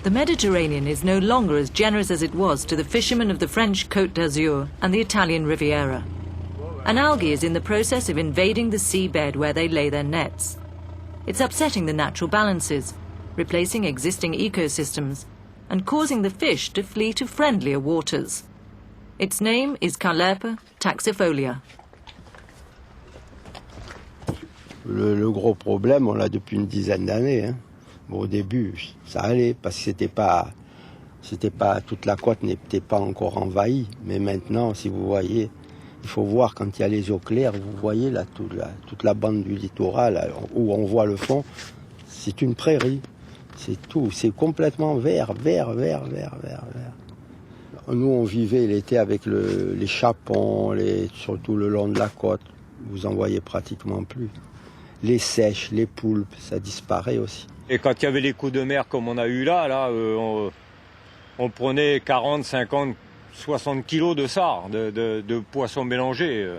The Mediterranean is no longer as generous as it was to the fishermen of the French Côte d'Azur and the Italian Riviera. An algae is in the process of invading the seabed where they lay their nets. It's upsetting the natural balances, replacing existing ecosystems, and causing the fish to flee to friendlier waters. Its name is Caulerpa taxifolia. Le gros problème, on l'a depuis une dizaine d'années. Hein. Bon, au début, ça allait parce que c'était pas toute la côte n'était pas encore envahie. Mais maintenant, si vous voyez, il faut voir quand il y a les eaux claires, vous voyez là toute la bande du littoral là, où on voit le fond, c'est une prairie. C'est tout, c'est complètement vert. Nous, on vivait l'été avec les chapons, surtout le long de la côte. Vous en voyez pratiquement plus. Les sèches, les poulpes, ça disparaît aussi. Et quand il y avait les coups de mer comme on a eu là, on prenait 40, 50, 60 kilos de sard, de poissons mélangés.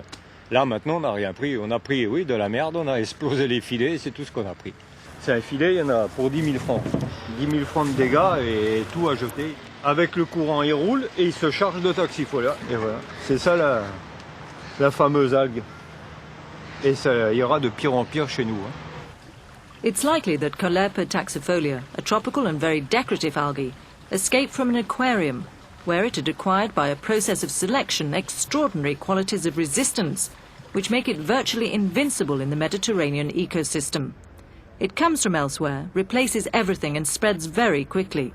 Là, maintenant, on n'a rien pris. On a pris, oui, de la merde, on a explosé les filets, c'est tout ce qu'on a pris. C'est un filet, il y en a pour 10 000 francs. 10 000 francs de dégâts et tout à jeter. Avec le courant, il roule et il se charge de taxifolia. Et voilà, c'est ça la fameuse algue. Et ça ira de pire en pire chez nous. Hein. It's likely that Caulerpa taxifolia, a tropical and very decorative algae, escaped from an aquarium, where it had acquired by a process of selection extraordinary qualities of resistance, which make it virtually invincible in the Mediterranean ecosystem. It comes from elsewhere, replaces everything and spreads very quickly.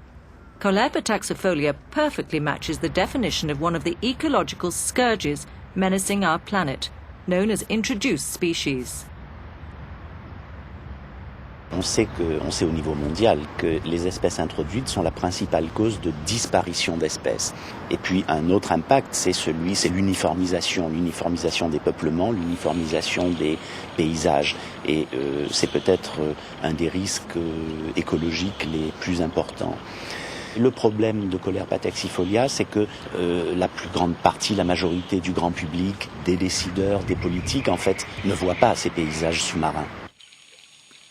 Caulerpa taxifolia perfectly matches the definition of one of the ecological scourges menacing our planet, known as introduced species. On sait au niveau mondial que les espèces introduites sont la principale cause de disparition d'espèces. Et puis un autre impact, c'est l'uniformisation des peuplements, l'uniformisation des paysages. Et c'est peut-être un des risques écologiques les plus importants. Le problème de Caulerpa taxifolia, c'est que la plus grande partie, la majorité du grand public, des décideurs, des politiques, en fait, ne voient pas ces paysages sous-marins.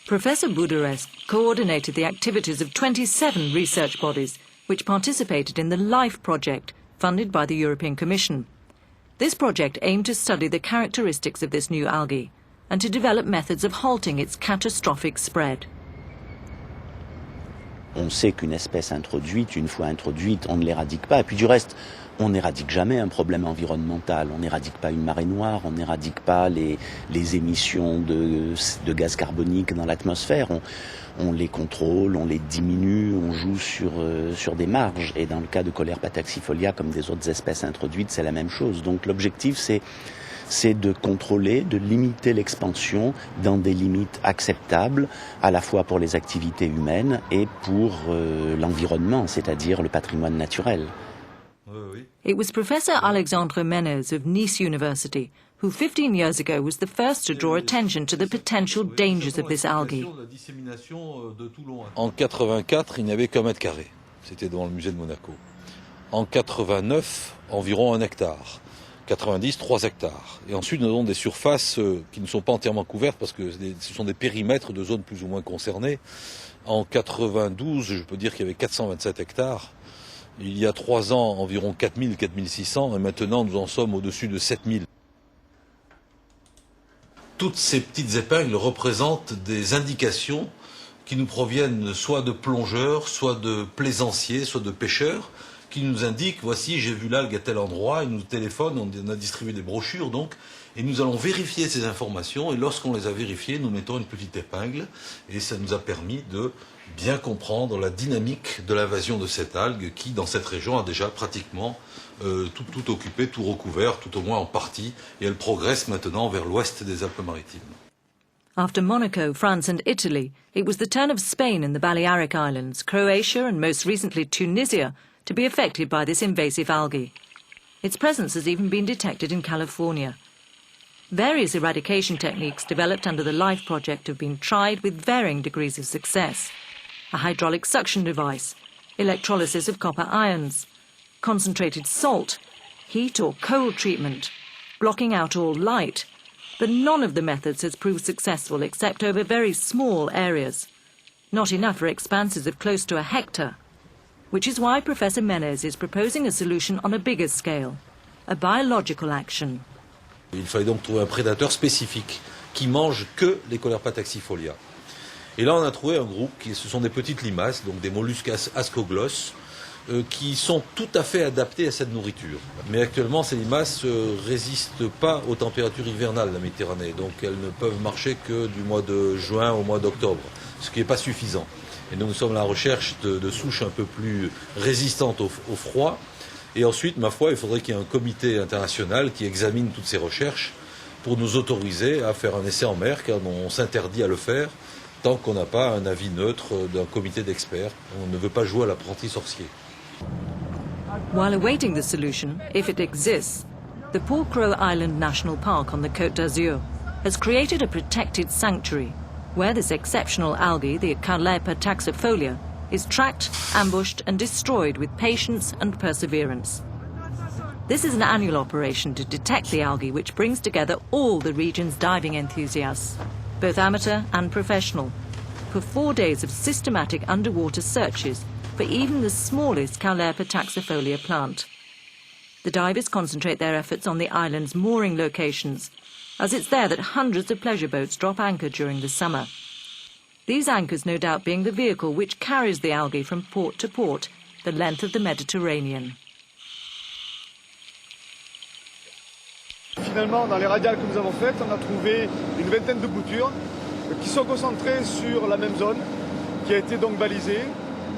Professor Budarescu coordinated the activities of 27 research bodies which participated in the LIFE project funded by the European Commission. This project aimed to study the characteristics of this new algae and to develop methods of halting its catastrophic spread. On sait qu'une espèce introduite, une fois introduite, on ne l'éradique pas. Et puis du reste, on n'éradique jamais un problème environnemental. On n'éradique pas une marée noire, on n'éradique pas les émissions de gaz carbonique dans l'atmosphère. On les contrôle, on les diminue, on joue sur des marges. Et dans le cas de Caulerpa taxifolia, comme des autres espèces introduites, c'est la même chose. Donc l'objectif, c'est de contrôler, de limiter l'expansion dans des limites acceptables, à la fois pour les activités humaines et pour l'environnement, c'est-à-dire le patrimoine naturel. It was Professor Alexandre Menez of Nice University who 15 years ago was the first to draw attention to the potential dangers of this algae. En 84, il n'y avait qu'un mètre carré. C'était devant le musée de Monaco. En 89, environ 1 hectare. 90, 3 hectares. Et ensuite, nous avons des surfaces qui ne sont pas entièrement couvertes parce que ce sont des périmètres de zones plus ou moins concernées. En 92, je peux dire qu'il y avait 427 hectares. Il y a 3 ans, environ 4000, 4600, et maintenant nous en sommes au-dessus de 7000. Toutes ces petites épingles représentent des indications qui nous proviennent soit de plongeurs, soit de plaisanciers, soit de pêcheurs, qui nous indiquent, voici, j'ai vu l'algue à tel endroit, ils nous téléphonent, on a distribué des brochures donc, et nous allons vérifier ces informations, et lorsqu'on les a vérifiées, nous mettons une petite épingle, et ça nous a permis de bien comprendre la dynamique de l'invasion de cette algue qui, dans cette région, a déjà pratiquement tout occupé, tout recouvert, tout au moins en partie, et elle progresse maintenant vers l'ouest des Alpes-Maritimes. After Monaco, France and Italy, it was the turn of Spain and the Balearic Islands, Croatia and most recently Tunisia to be affected by this invasive algae. Its presence has even been detected in California. Various eradication techniques developed under the LIFE project have been tried with varying degrees of success. A hydraulic suction device, electrolysis of copper ions, concentrated salt, heat or cold treatment, blocking out all light. But none of the methods has proved successful except over very small areas. Not enough for expanses of close to 1 hectare. which is why Professor Menez is proposing a solution on a bigger scale, a biological action. Il fallait donc trouver un prédateur spécifique qui mange que les Colerpa taxifolia. Et là, on a trouvé un groupe, ce sont des petites limaces, donc des mollusques ascoglosses, qui sont tout à fait adaptés à cette nourriture. Mais actuellement, ces limaces ne résistent pas aux températures hivernales de la Méditerranée, donc elles ne peuvent marcher que du mois de juin au mois d'octobre, ce qui n'est pas suffisant. Et donc nous sommes à la recherche de souches un peu plus résistantes au froid. Et ensuite, ma foi, il faudrait qu'il y ait un comité international qui examine toutes ces recherches pour nous autoriser à faire un essai en mer, car on s'interdit à le faire tant qu'on n'a pas un avis neutre d'un comité d'experts. On ne veut pas jouer à l'apprenti sorcier. While awaiting the solution, if it exists, the Port Crow Island National Park on the Côte d'Azur has created a protected sanctuary where this exceptional algae, the Caulerpa taxifolia, is tracked, ambushed and destroyed with patience and perseverance. This is an annual operation to detect the algae which brings together all the region's diving enthusiasts, both amateur and professional, for 4 days of systematic underwater searches for even the smallest Caulerpa taxifolia plant. The divers concentrate their efforts on the island's mooring locations, as it's there that hundreds of pleasure boats drop anchor during the summer. These anchors no doubt being the vehicle which carries the algae from port to port, the length of the Mediterranean. Finalement, dans les radiales que nous avons faites, on a trouvé une vingtaine de boutures qui sont concentrées sur la même zone, qui a été donc balisée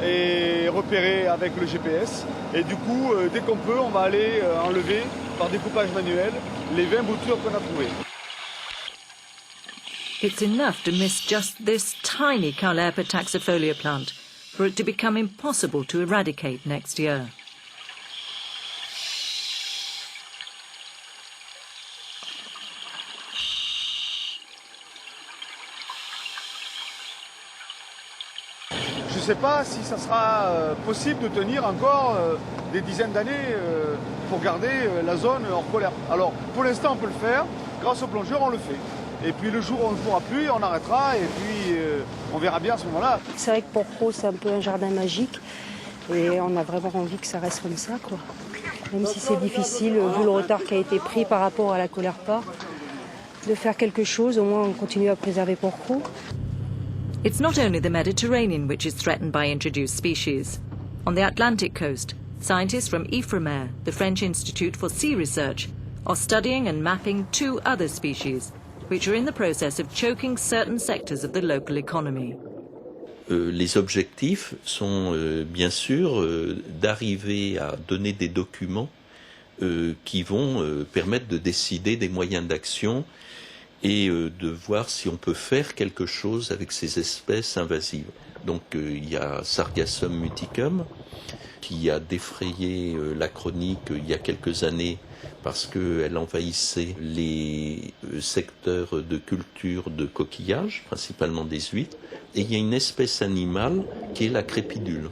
et repérée avec le GPS. Et du coup, dès qu'on peut, on va aller enlever par découpage manuel les 20 boutures qu'on a trouvées. It's enough to miss just this tiny Caulerpa taxifolia plant for it to become impossible to eradicate next year. Je ne sais pas si ça sera possible de tenir encore des dizaines d'années pour garder la zone hors Colerpa. Alors, pour l'instant, on peut le faire. Grâce aux plongeurs, on le fait. Et puis le jour où on ne pourra plus, on arrêtera et puis on verra bien à ce moment-là. C'est vrai que Port Crow, c'est un peu un jardin magique et on a vraiment envie que ça reste comme ça, quoi. Même si c'est difficile, vu le retard qui a été pris par rapport à la Colerpa, de faire quelque chose, au moins on continue à préserver Port Crow. It's not only the Mediterranean which is threatened by introduced species. On the Atlantic coast, scientists from IFREMER, the French Institute for Sea Research, are studying and mapping 2 other species, which are in the process of choking certain sectors of the local economy. Les objectifs sont bien sûr d'arriver à donner des documents qui vont permettre de décider des moyens d'action et de voir si on peut faire quelque chose avec ces espèces invasives. Donc il y a Sargassum muticum qui a défrayé la chronique il y a quelques années parce qu'elle envahissait les secteurs de culture de coquillages, principalement des huîtres. Et il y a une espèce animale qui est la crépidule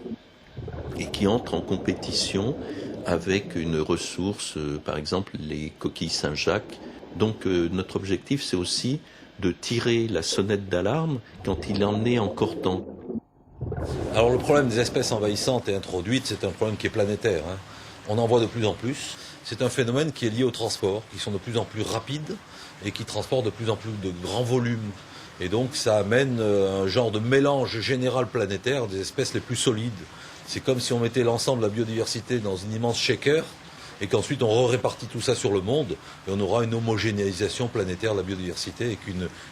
et qui entre en compétition avec une ressource, par exemple les coquilles Saint-Jacques. Donc notre objectif, c'est aussi de tirer la sonnette d'alarme quand il en est encore temps. Alors le problème des espèces envahissantes et introduites, c'est un problème qui est planétaire. On en voit de plus en plus. C'est un phénomène qui est lié aux transports, qui sont de plus en plus rapides et qui transportent de plus en plus de grands volumes. Et donc ça amène un genre de mélange général planétaire des espèces les plus solides. C'est comme si on mettait l'ensemble de la biodiversité dans une immense shaker et qu'ensuite on répartit tout ça sur le monde et on aura une homogénéisation planétaire de la biodiversité avec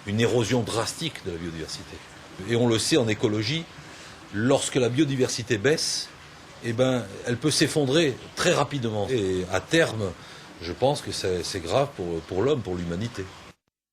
une érosion drastique de la biodiversité. Et on le sait en écologie, lorsque la biodiversité baisse, eh ben, elle peut s'effondrer très rapidement. Et à terme, je pense que c'est grave pour l'homme, pour l'humanité.